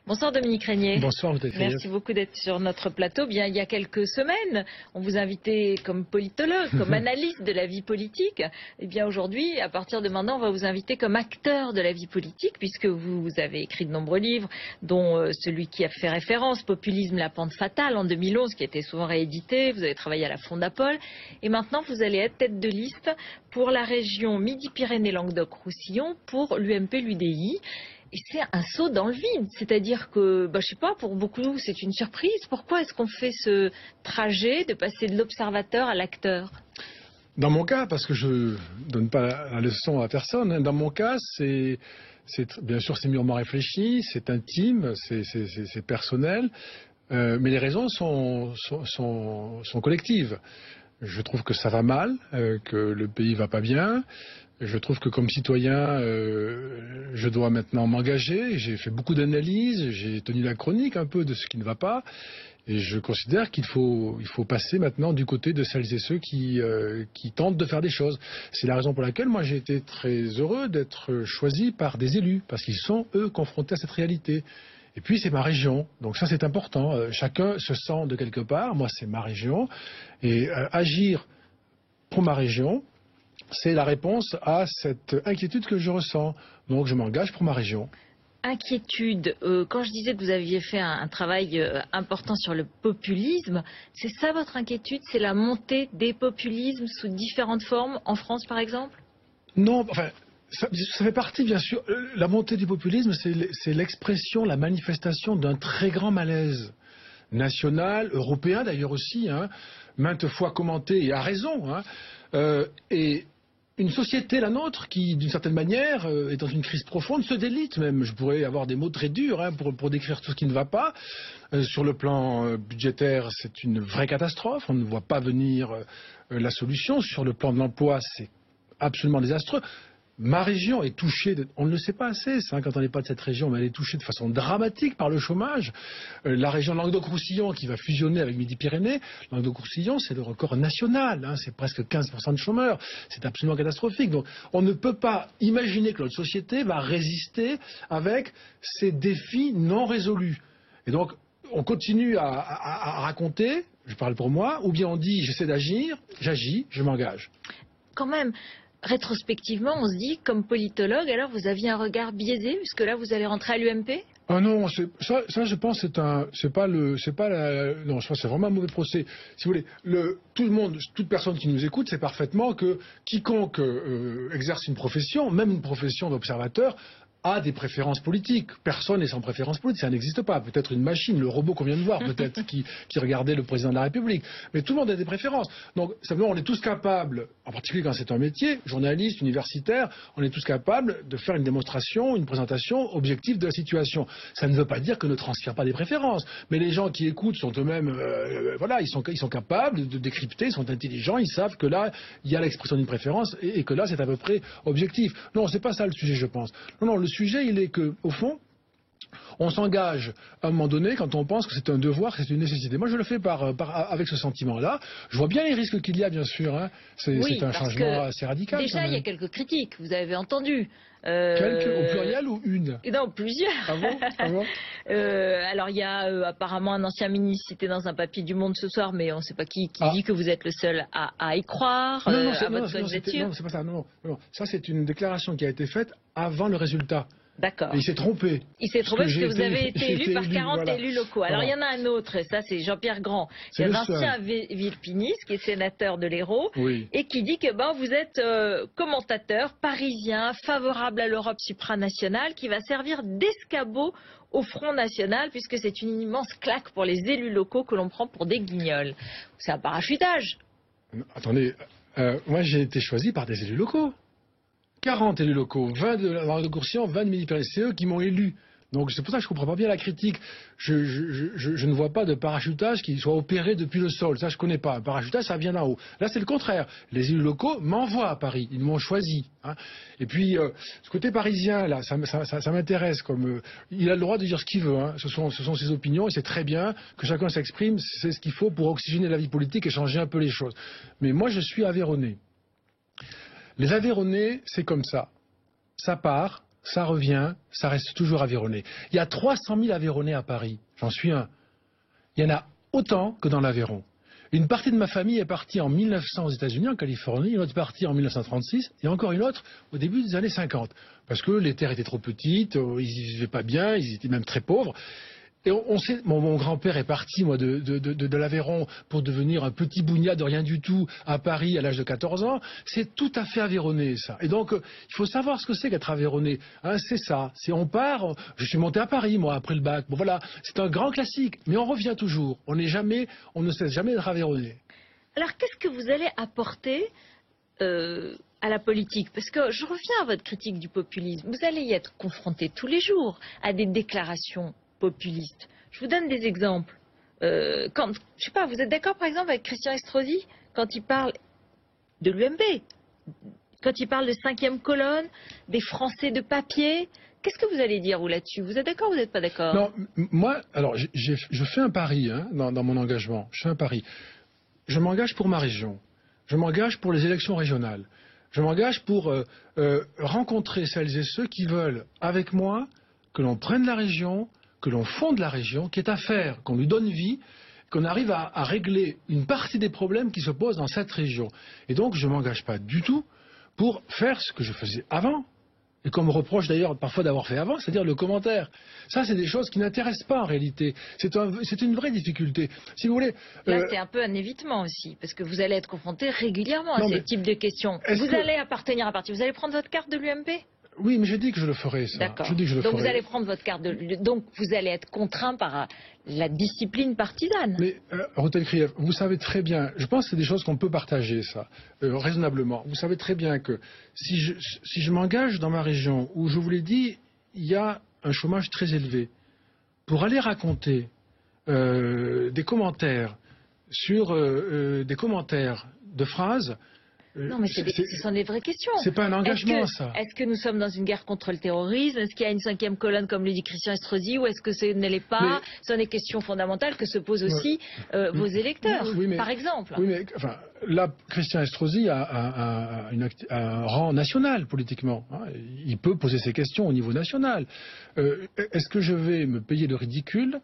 Bonsoir Dominique Régnier. Bonsoir. Merci beaucoup d'être sur notre plateau. Bien, il y a quelques semaines, on vous invitait comme politologue, comme analyste de la vie politique. Et bien aujourd'hui, à partir de maintenant, on va vous inviter comme acteur de la vie politique, puisque vous avez écrit de nombreux livres, dont celui qui a fait référence, Populisme, la pente fatale, en 2011, qui a été souvent réédité. Vous avez travaillé à la Fondapol. Et maintenant, vous allez être tête de liste pour la région Midi-Pyrénées-Languedoc-Roussillon pour l'UMP-l'UDI. Et c'est un saut dans le vide, c'est-à-dire que, je sais pas, pour beaucoup c'est une surprise. Pourquoi est-ce qu'on fait ce trajet de passer de l'observateur à l'acteur? Dans mon cas, parce que je donne pas la leçon à personne, dans mon cas, bien sûr c'est mûrement réfléchi, c'est intime, c'est personnel, mais les raisons sont collectives. Je trouve que ça va mal, que le pays va pas bien. Je trouve que comme citoyen, je dois maintenant m'engager. J'ai fait beaucoup d'analyses, j'ai tenu la chronique un peu de ce qui ne va pas. Et je considère qu'il faut passer maintenant du côté de celles et ceux qui tentent de faire des choses. C'est la raison pour laquelle moi j'ai été très heureux d'être choisi par des élus, parce qu'ils sont, eux, confrontés à cette réalité. Et puis c'est ma région, donc ça c'est important. Chacun se sent de quelque part, moi c'est ma région. Et agir pour ma région, c'est la réponse à cette inquiétude que je ressens. Donc je m'engage pour ma région. Inquiétude. Quand je disais que vous aviez fait un travail important sur le populisme, c'est ça votre inquiétude? C'est la montée des populismes sous différentes formes, en France par exemple? Non, enfin, ça fait partie bien sûr. La montée du populisme, c'est l'expression, la manifestation d'un très grand malaise national, européen d'ailleurs aussi, maintes fois commenté et à raison. Et une société, la nôtre, qui d'une certaine manière est dans une crise profonde, se délite même. Je pourrais avoir des mots très durs pour décrire tout ce qui ne va pas. Sur le plan budgétaire, c'est une vraie catastrophe. On ne voit pas venir la solution. Sur le plan de l'emploi, c'est absolument désastreux. Ma région est touchée, on ne le sait pas assez, quand on n'est pas de cette région, mais elle est touchée de façon dramatique par le chômage. La région Languedoc-Roussillon qui va fusionner avec Midi-Pyrénées, Languedoc-Roussillon c'est le record national, c'est presque 15% de chômeurs, c'est absolument catastrophique. Donc on ne peut pas imaginer que notre société va résister avec ces défis non résolus. Et donc on continue à raconter, je parle pour moi, ou bien on dit j'essaie d'agir, j'agis, je m'engage. Quand même. Rétrospectivement, on se dit, comme politologue, alors vous aviez un regard biaisé, puisque là, vous allez rentrer à l'UMP? Ah non, ça je pense c'est vraiment un mauvais procès. Si vous voulez, tout le monde, toute personne qui nous écoute sait parfaitement que quiconque exerce une profession, même une profession d'observateur, a des préférences politiques. Personne n'est sans préférence politique, ça n'existe pas. Peut-être une machine, le robot qu'on vient de voir, peut-être qui regardait le président de la République. Mais tout le monde a des préférences. Donc simplement, on est tous capables, en particulier quand c'est un métier, journaliste, universitaire, on est tous capables de faire une démonstration, une présentation objective de la situation. Ça ne veut pas dire que ne transpire pas des préférences. Mais les gens qui écoutent sont eux-mêmes, ils sont capables de décrypter, ils sont intelligents, ils savent que là, il y a l'expression d'une préférence et que là, c'est à peu près objectif. Non, c'est pas ça le sujet, je pense. Non, le sujet, il est que, au fond, on s'engage à un moment donné quand on pense que c'est un devoir, que c'est une nécessité. Moi, je le fais avec ce sentiment-là. Je vois bien les risques qu'il y a, bien sûr. C'est un changement assez radical. Déjà, il y a quelques critiques, vous avez entendu. Quelques, au pluriel ou une? Non, plusieurs. Ah bon alors, il y a apparemment un ancien ministre cité dans un papier du Monde ce soir, mais on ne sait pas qui dit que vous êtes le seul à y croire. Non, c'est pas ça. Non. Ça, c'est une déclaration qui a été faite avant le résultat. D'accord. Et il s'est trompé. Il s'est trompé parce que vous avez été élu par 40 élus locaux. Alors il y en a un autre, et ça c'est Jean-Pierre Grand, qui est ancien villepiniste, qui est sénateur de l'Hérault, et qui dit que vous êtes commentateur parisien, favorable à l'Europe supranationale, qui va servir d'escabeau au Front National, puisque c'est une immense claque pour les élus locaux que l'on prend pour des guignols. C'est un parachutage. Attendez, moi j'ai été choisi par des élus locaux. 40 élus locaux, 20 de Languedoc-Roussillon, 20 de Midi-Pyrénées, c'est eux qui m'ont élu. Donc c'est pour ça que je ne comprends pas bien la critique. Je ne vois pas de parachutage qui soit opéré depuis le sol. Ça, je ne connais pas. Un parachutage, ça vient d'en haut. Là, c'est le contraire. Les élus locaux m'envoient à Paris. Ils m'ont choisi. Et puis, ce côté parisien, là, ça m'intéresse. Il a le droit de dire ce qu'il veut. Ce sont ses opinions et c'est très bien que chacun s'exprime. C'est ce qu'il faut pour oxygéner la vie politique et changer un peu les choses. Mais moi, je suis Aveyronnais. Les Aveyronnais, c'est comme ça. Ça part, ça revient, ça reste toujours Aveyronais. Il y a 300 000 Aveyronnais à Paris, j'en suis un. Il y en a autant que dans l'Aveyron. Une partie de ma famille est partie en 1900 aux États-Unis, en Californie, une autre partie en 1936, et encore une autre au début des années 50. Parce que les terres étaient trop petites, ils ne vivaient pas bien, ils étaient même très pauvres. Et on sait, mon grand-père est parti, moi, de l'Aveyron pour devenir un petit bougna de rien du tout à Paris à l'âge de 14 ans. C'est tout à fait Aveyronnais, ça. Et donc, il faut savoir ce que c'est qu'être Aveyronnais. Hein, c'est ça. C'est on part. Je suis monté à Paris, moi, après le bac. Bon, voilà. C'est un grand classique. Mais on revient toujours. On ne cesse jamais d'être Aveyronnais. Alors, qu'est-ce que vous allez apporter à la politique? Parce que je reviens à votre critique du populisme. Vous allez y être confronté tous les jours à des déclarations populistes. Je vous donne des exemples. Je sais pas, vous êtes d'accord par exemple avec Christian Estrosi quand il parle de l'UMP, quand il parle de 5e colonne, des Français de papier? Qu'est-ce que vous allez dire vous là-dessus? Vous êtes d'accord ou vous n'êtes pas d'accord? Non, moi, alors je fais un pari dans mon engagement. Je fais un pari. Je m'engage pour ma région. Je m'engage pour les élections régionales. Je m'engage pour rencontrer celles et ceux qui veulent, avec moi, que l'on prenne la région, que l'on fonde la région, qui est à faire, qu'on lui donne vie, qu'on arrive à régler une partie des problèmes qui se posent dans cette région. Et donc, je ne m'engage pas du tout pour faire ce que je faisais avant, et qu'on me reproche d'ailleurs parfois d'avoir fait avant, c'est-à-dire le commentaire. Ça, c'est des choses qui n'intéressent pas en réalité. C'est une vraie difficulté. Si vous voulez... Là, c'est un peu un évitement aussi, parce que vous allez être confronté régulièrement à ce type de questions. Vous allez appartenir à un parti, vous allez prendre votre carte de l'UMP? Oui, mais j'ai dit que je le ferai, ça. D'accord. Donc vous allez prendre votre carte donc vous allez être contraint par la discipline partisane. Mais, Ruth El-Khrief, vous savez très bien, je pense que c'est des choses qu'on peut partager, ça, raisonnablement. Vous savez très bien que si je m'engage dans ma région, où je vous l'ai dit, il y a un chômage très élevé, pour aller raconter des commentaires sur des commentaires de phrases. Non, mais ce sont des vraies questions. C'est pas un engagement, ça. Est-ce que nous sommes dans une guerre contre le terrorisme? Est-ce qu'il y a une 5e colonne, comme le dit Christian Estrosi, ou est-ce que ce ne l'est pas? Ce sont des questions fondamentales que se posent aussi vos électeurs, par exemple. Oui, mais enfin, là, Christian Estrosi a un rang national, politiquement. Hein. Il peut poser ces questions au niveau national. Est-ce que je vais me payer le ridicule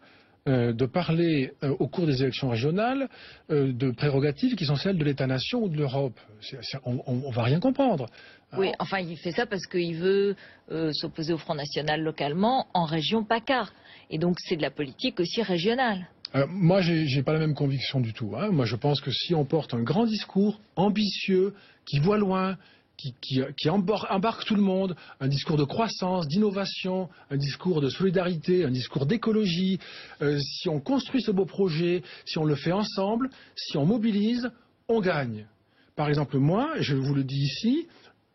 de parler au cours des élections régionales de prérogatives qui sont celles de l'État-nation ou de l'Europe? On va rien comprendre. Oui, enfin, il fait ça parce qu'il veut s'opposer au Front National localement en région PACA. Et donc, c'est de la politique aussi régionale. Moi, j'ai pas la même conviction du tout. Hein. Moi, je pense que si on porte un grand discours ambitieux, qui voit loin, qui embarque tout le monde, un discours de croissance, d'innovation, un discours de solidarité, un discours d'écologie. Si on construit ce beau projet, si on le fait ensemble, si on mobilise, on gagne. Par exemple, moi, je vous le dis ici,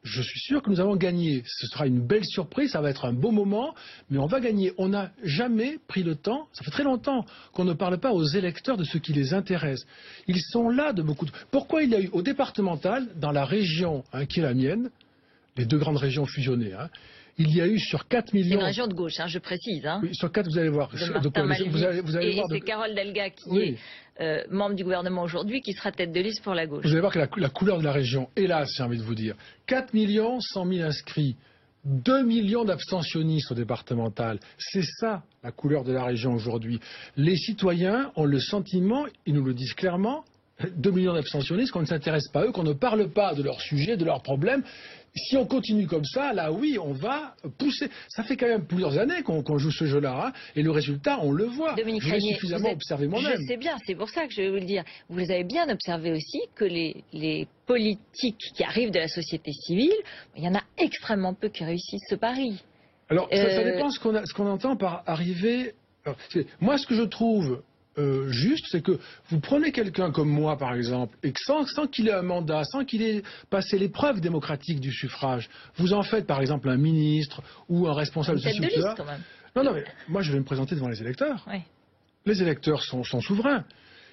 je suis sûr que nous allons gagner. Ce sera une belle surprise, ça va être un beau moment, mais on va gagner. On n'a jamais pris le temps, ça fait très longtemps qu'on ne parle pas aux électeurs de ce qui les intéresse. Ils sont là de beaucoup de... Pourquoi il y a eu au départemental, dans la région qui est la mienne, les deux grandes régions fusionnées, il y a eu sur 4 millions... C'est une région de gauche, je précise. Oui, sur 4, vous allez voir. C'est Carole Delga qui est membre du gouvernement aujourd'hui, qui sera tête de liste pour la gauche. Vous allez voir que la couleur de la région, hélas, j'ai envie de vous dire, 4 100 000 inscrits, 2 millions d'abstentionnistes au départemental. C'est ça, la couleur de la région aujourd'hui. Les citoyens ont le sentiment, ils nous le disent clairement, 2 millions d'abstentionnistes, qu'on ne s'intéresse pas à eux, qu'on ne parle pas de leurs sujets, de leurs problèmes. Si on continue comme ça, là oui, on va pousser. Ça fait quand même plusieurs années qu'on joue ce jeu-là, et le résultat, on le voit. Dominique je l'ai suffisamment observé moi-même. Je sais bien, c'est pour ça que je vais vous le dire. Vous avez bien observé aussi que les politiques qui arrivent de la société civile, il y en a extrêmement peu qui réussissent ce pari. Alors, ça dépend ce qu'on entend par arriver. Alors, moi, ce que je trouve juste, c'est que vous prenez quelqu'un comme moi, par exemple, et que sans qu'il ait un mandat, sans qu'il ait passé l'épreuve démocratique du suffrage, vous en faites, par exemple, un ministre ou un responsable de tête de liste, quand même. Non, mais moi, je vais me présenter devant les électeurs. Oui. Les électeurs sont souverains.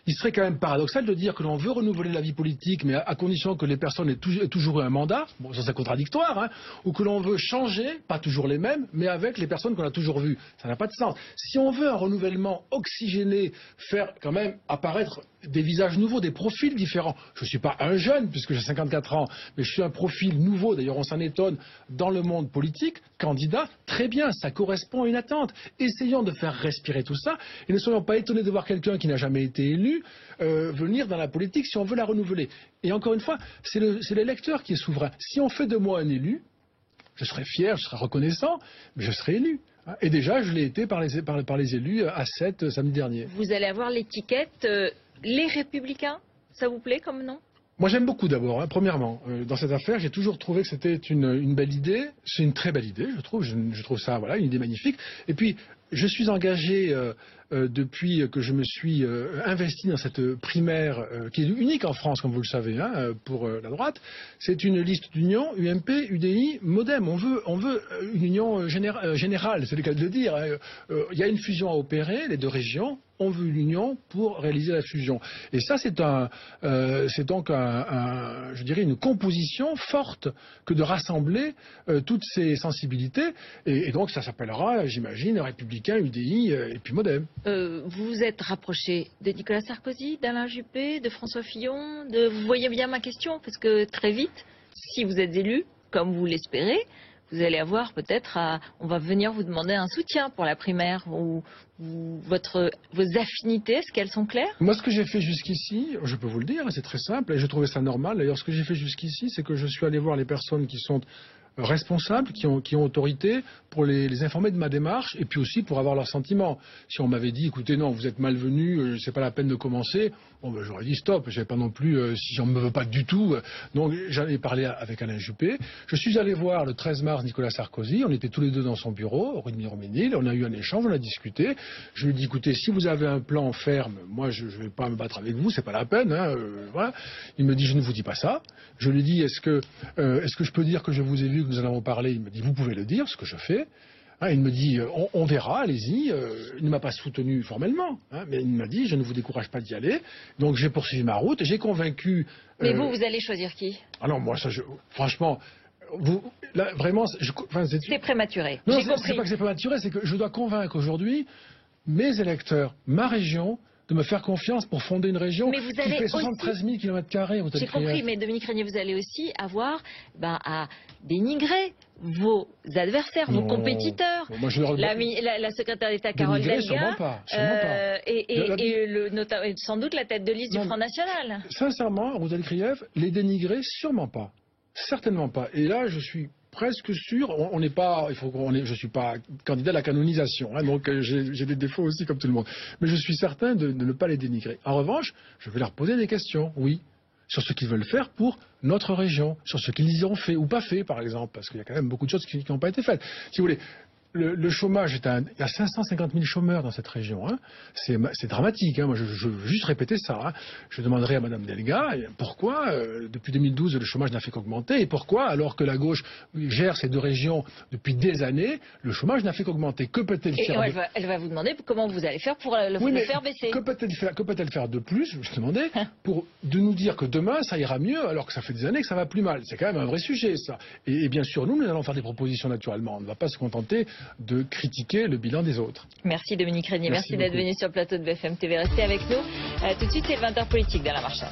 Il serait quand même paradoxal de dire que l'on veut renouveler la vie politique, mais à condition que les personnes aient toujours eu un mandat, bon, ça c'est contradictoire, ou que l'on veut changer, pas toujours les mêmes, mais avec les personnes qu'on a toujours vues. Ça n'a pas de sens. Si on veut un renouvellement oxygéné, faire quand même apparaître des visages nouveaux, des profils différents. Je ne suis pas un jeune, puisque j'ai 54 ans, mais je suis un profil nouveau. D'ailleurs, on s'en étonne dans le monde politique. Candidat, très bien, ça correspond à une attente. Essayons de faire respirer tout ça et ne soyons pas étonnés de voir quelqu'un qui n'a jamais été élu venir dans la politique si on veut la renouveler. Et encore une fois, c'est l'électeur qui est souverain. Si on fait de moi un élu, je serai fier, je serai reconnaissant, mais je serai élu. Et déjà, je l'ai été par les élus à 7 samedi dernier. Vous allez avoir l'étiquette Les Républicains. Ça vous plaît comme nom? Moi, j'aime beaucoup d'abord, premièrement. Dans cette affaire, j'ai toujours trouvé que c'était une belle idée. C'est une très belle idée, je trouve. Je trouve ça, voilà, une idée magnifique. Et puis, je suis engagé depuis que je me suis investi dans cette primaire qui est unique en France, comme vous le savez, hein, pour la droite. C'est une liste d'union UMP, UDI, MoDem. On veut une union générale, c'est le cas de le dire. Il y a une fusion à opérer, les deux régions. On veut l'union pour réaliser la fusion. Et ça, c'est donc je dirais, une composition forte que de rassembler toutes ces sensibilités. Et donc, ça s'appellera, j'imagine, Républicain, UDI et puis MoDem. Vous vous êtes rapproché de Nicolas Sarkozy, d'Alain Juppé, de François Fillon. Vous voyez bien ma question, parce que très vite, si vous êtes élu, comme vous l'espérez, vous allez avoir peut-être on va venir vous demander un soutien pour la primaire ou vos affinités, est-ce qu'elles sont claires? Moi, ce que j'ai fait jusqu'ici, je peux vous le dire, c'est très simple et je trouvais ça normal. D'ailleurs, ce que j'ai fait jusqu'ici, c'est que je suis allé voir les personnes qui sont responsables, qui ont autorité, pour les informer de ma démarche et puis aussi pour avoir leurs sentiments. Si on m'avait dit, écoutez, non, vous êtes malvenu, c'est pas la peine de commencer, bon, ben, j'aurais dit stop, j'avais pas non plus, si j'en me veux pas du tout. Donc j'allais parler avec Alain Juppé. Je suis allé voir le 13 mars Nicolas Sarkozy, on était tous les deux dans son bureau, rue de Miromesnil, on a eu un échange, on a discuté. Je lui ai dit, écoutez, si vous avez un plan ferme, moi je vais pas me battre avec vous, c'est pas la peine. Hein, voilà. Il me dit, je ne vous dis pas ça. Je lui ai dit, est-ce que je peux dire que je vous ai vu, que nous en avons parlé? Il me dit, vous pouvez le dire, ce que je fais. Hein, il me dit, on verra, allez-y. Il ne m'a pas soutenu formellement, hein, mais il m'a dit, je ne vous décourage pas d'y aller. Donc j'ai poursuivi ma route, j'ai convaincu... Mais vous allez choisir qui? Ah non, moi, ça, franchement... Là, vraiment, c'est prématuré. Non, c'est pas que c'est prématuré, c'est que je dois convaincre aujourd'hui mes électeurs, ma région, de me faire confiance pour fonder une région qui fait 73 000 km². J'ai compris, mais Dominique Régnier, vous allez aussi avoir à dénigrer vos adversaires, vos compétiteurs. Moi, la secrétaire d'État Carole Delga, sûrement pas. et sans doute la tête de liste du Front National. Sincèrement, Rosalie Krief, les dénigrer, sûrement pas. Certainement pas. Et là, je suis presque sûr, je suis pas candidat à la canonisation, hein, donc j'ai des défauts aussi comme tout le monde. Mais je suis certain de ne pas les dénigrer. En revanche, je vais leur poser des questions, oui, sur ce qu'ils veulent faire pour notre région, sur ce qu'ils y ont fait ou pas fait, par exemple, parce qu'il y a quand même beaucoup de choses qui n'ont pas été faites. Si vous voulez, le chômage, il y a 550 000 chômeurs dans cette région. Hein. C'est dramatique. Hein. Moi, je veux juste répéter ça. Hein. Je demanderai à Mme Delga pourquoi, depuis 2012, le chômage n'a fait qu'augmenter et pourquoi, alors que la gauche gère ces deux régions depuis des années, le chômage n'a fait qu'augmenter. Que peut-elle faire Elle va vous demander comment vous allez faire pour le faire baisser. Que peut-elle faire de plus, je demandais, de nous dire que demain, ça ira mieux, alors que ça fait des années que ça va plus mal. C'est quand même un vrai sujet, ça. Et bien sûr, nous allons faire des propositions naturellement. On ne va pas se contenter de critiquer le bilan des autres. Merci Dominique Régnier, merci d'être venu sur le plateau de BFM TV. Restez avec nous. Tout de suite, c'est le 20h politique d'Alain Marchal.